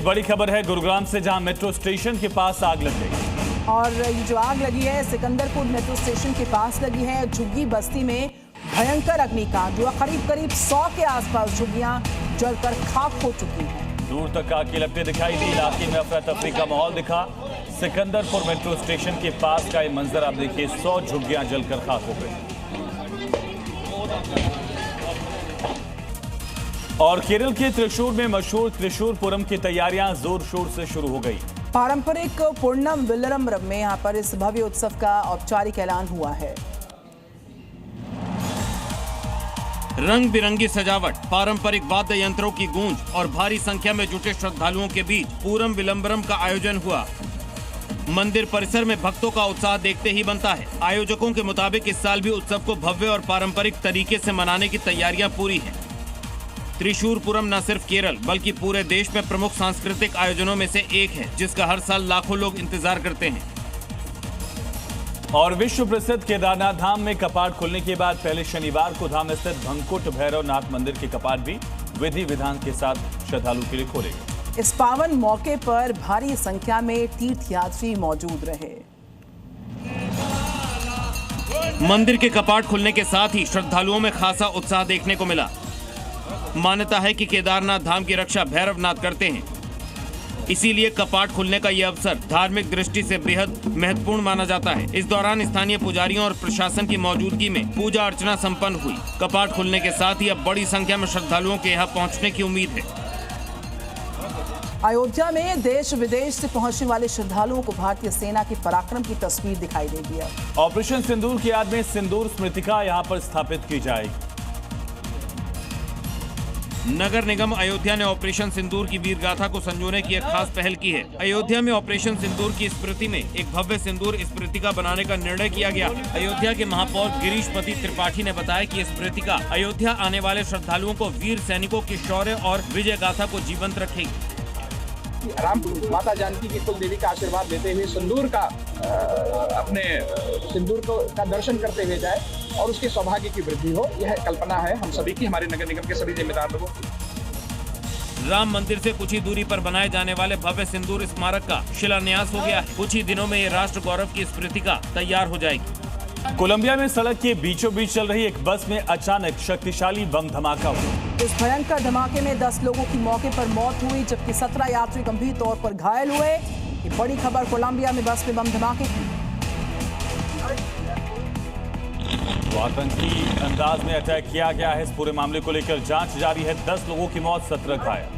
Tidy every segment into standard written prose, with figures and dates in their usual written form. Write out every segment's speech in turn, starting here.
बड़ी खबर है गुरुग्राम से, जहां मेट्रो स्टेशन के पास आग लग गई। और ये जो आग लगी है सिकंदरपुर मेट्रो स्टेशन के पास लगी है। झुग्गी बस्ती में भयंकर अग्निकांड हुआ। करीब 100 के आसपास झुग्गियां जलकर खाक हो चुकी हैं। दूर तक आग की लपटें दिखाई दी। इलाके में अफरा तफरी का माहौल दिखा। सिकंदरपुर मेट्रो स्टेशन के पास का ये मंजर आप देखिए, 100 झुग्गियां जलकर खाक हो गई। और केरल के त्रिशूर में मशहूर त्रिशूर पुरम की तैयारियां जोर शोर से शुरू हो गई। पारंपरिक पूर्णम विल्लरम में यहां पर इस भव्य उत्सव का औपचारिक ऐलान हुआ है। रंग बिरंगी सजावट, पारंपरिक वाद्य यंत्रों की गूंज और भारी संख्या में जुटे श्रद्धालुओं के बीच पूरम विलंबरम का आयोजन हुआ। मंदिर परिसर में भक्तों का उत्साह देखते ही बनता है। आयोजकों के मुताबिक इस साल भी उत्सव को भव्य और पारंपरिक तरीके से मनाने की तैयारियां पूरी हैं। त्रिशूर पुरम न सिर्फ केरल बल्कि पूरे देश में प्रमुख सांस्कृतिक आयोजनों में से एक है, जिसका हर साल लाखों लोग इंतजार करते हैं। और विश्व प्रसिद्ध केदारनाथ धाम में कपाट खुलने के बाद पहले शनिवार को धाम स्थित भंकुट भैरवनाथ मंदिर के कपाट भी विधि विधान के साथ श्रद्धालु के लिए खोले गए। इस पावन मौके पर भारी संख्या में तीर्थयात्री मौजूद रहे। मंदिर के कपाट खुलने के साथ ही श्रद्धालुओं में खासा उत्साह देखने को मिला। मान्यता है कि केदारनाथ धाम की रक्षा भैरवनाथ करते हैं, इसीलिए कपाट खुलने का यह अवसर धार्मिक दृष्टि से बेहद महत्वपूर्ण माना जाता है। इस दौरान स्थानीय पुजारियों और प्रशासन की मौजूदगी में पूजा अर्चना संपन्न हुई। कपाट खुलने के साथ ही अब बड़ी संख्या में श्रद्धालुओं के यहाँ पहुँचने की उम्मीद है। अयोध्या में देश विदेश से पहुंचने वाले श्रद्धालुओं को भारतीय सेना की पराक्रम की तस्वीर दिखाई देगी। ऑपरेशन सिंदूर की याद में सिंदूर स्मृतिका यहाँ पर स्थापित की जाएगी। नगर निगम अयोध्या ने ऑपरेशन सिंदूर की वीर गाथा को संजोने की एक खास पहल की है। अयोध्या में ऑपरेशन सिंदूर की स्मृति में एक भव्य सिंदूर स्मृतिका बनाने का निर्णय किया गया। अयोध्या के महापौर गिरीशपति त्रिपाठी ने बताया कि स्मृतिका अयोध्या आने वाले श्रद्धालुओं को वीर सैनिकों की शौर्य और विजय गाथा को जीवंत रखेगी। राम माता जानकी की कुल देवी का आशीर्वाद लेते हुए सिंदूर का अपने सिंदूर का दर्शन करते हुए जाए और उसके सौभाग्य की वृद्धि हो, यह कल्पना है हम सभी की, हमारे नगर निगम के सभी जिम्मेदार लोगों की। राम मंदिर से कुछ ही दूरी पर बनाए जाने वाले भव्य सिंदूर स्मारक का शिलान्यास हो गया है। कुछ ही दिनों में ये राष्ट्र गौरव की स्मृतिका तैयार हो जाएगी। कोलंबिया में सड़क के बीचों बीच चल रही एक बस में अचानक शक्तिशाली बम धमाका हुआ। इस भयंकर धमाके में 10 लोगों की मौके पर मौत हुई, जबकि 17 यात्री गंभीर तौर पर घायल हुए। ये बड़ी खबर कोलंबिया में बस में बम धमाके की। तो आतंकी अंदाज में अटैक किया गया है। इस पूरे मामले को लेकर जांच जारी है। 10 लोगों की मौत, 17 घायल।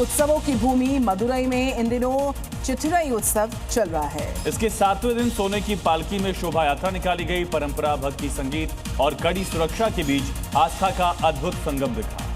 उत्सवों की भूमि मदुरई में इन दिनों चिथिरई उत्सव चल रहा है। इसके 7वें दिन सोने की पालकी में शोभा यात्रा निकाली गई। परंपरा, भक्ति, संगीत और कड़ी सुरक्षा के बीच आस्था का अद्भुत संगम दिखा।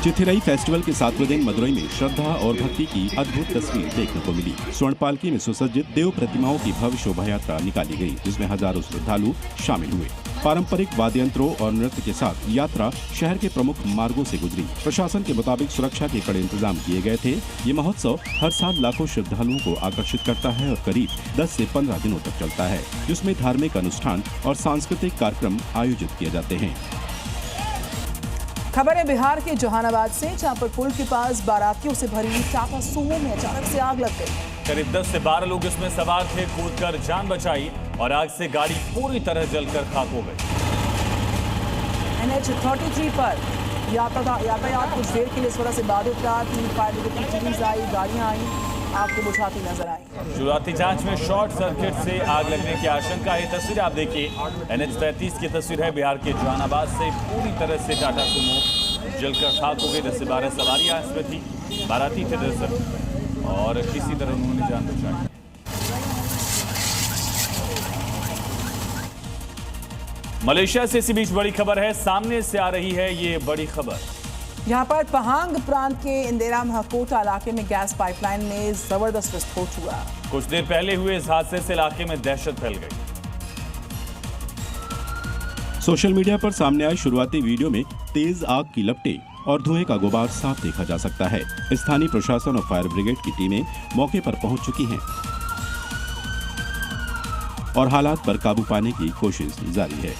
चिथिरई फेस्टिवल के 7वें दिन मदुरई में श्रद्धा और भक्ति की अद्भुत तस्वीर देखने को मिली। स्वर्ण पालकी में सुसज्जित देव प्रतिमाओं की भव्य शोभा यात्रा निकाली गई, जिसमें हजारों श्रद्धालु शामिल हुए। पारंपरिक वाद्य यंत्रों और नृत्य के साथ यात्रा शहर के प्रमुख मार्गों से गुजरी। प्रशासन के मुताबिक सुरक्षा के कड़े इंतजाम किए गए थे। ये महोत्सव हर साल लाखों श्रद्धालुओं को आकर्षित करता है और करीब 10 से 15 दिनों तक चलता है, जिसमें धार्मिक अनुष्ठान और सांस्कृतिक कार्यक्रम आयोजित किए जाते हैं। खबर है बिहार के जहानाबाद से, जहां पर पुल के पास बारातियों से भरी टाटा सुमो में अचानक से आग लग गई। करीब 10 से 12 लोग इसमें सवार थे, कूदकर जान बचाई और आग से गाड़ी पूरी तरह जलकर खाक हो गई। NH 33 पर यातायात कुछ देर के लिए इस वजह से बाधित रहा। 3 फायर ब्रिगेड की टीम्स आई, गाड़ियां आई, आग को बुझाती नजर आई। शुरुआती जांच में शॉर्ट सर्किट से आग लगने की आशंका है। तस्वीर आप देखिए, NH 33 की तस्वीर है। बिहार के जहानाबाद से पूरी तरह से टाटा सुमो जलकर खाक हो गई। 10 से 12 सवारियां इसमें थी, बाराती थे दरअसल, और किसी तरह उन्होंने जान बचाई। मलेशिया से इसी बीच बड़ी खबर है, सामने से आ रही है ये बड़ी खबर। यहाँ पर पहांग प्रांत के इंदिरा महकोटा इलाके में गैस पाइपलाइन में जबरदस्त विस्फोट हुआ। कुछ देर पहले हुए इस हादसे से इलाके में दहशत फैल गई। सोशल मीडिया पर सामने आई शुरुआती वीडियो में तेज आग की लपटें और धुएं का गुबार साफ देखा जा सकता है। स्थानीय प्रशासन और फायर ब्रिगेड की टीमें मौके पर पहुंच चुकी हैं और हालात पर काबू पाने की कोशिश जारी है।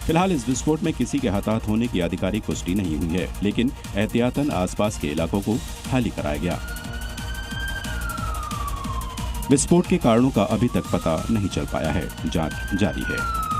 फिलहाल इस विस्फोट में किसी के हताहत होने की आधिकारिक पुष्टि नहीं हुई है, लेकिन एहतियातन आसपास के इलाकों को खाली कराया गया। विस्फोट के कारणों का अभी तक पता नहीं चल पाया है, जांच जारी है।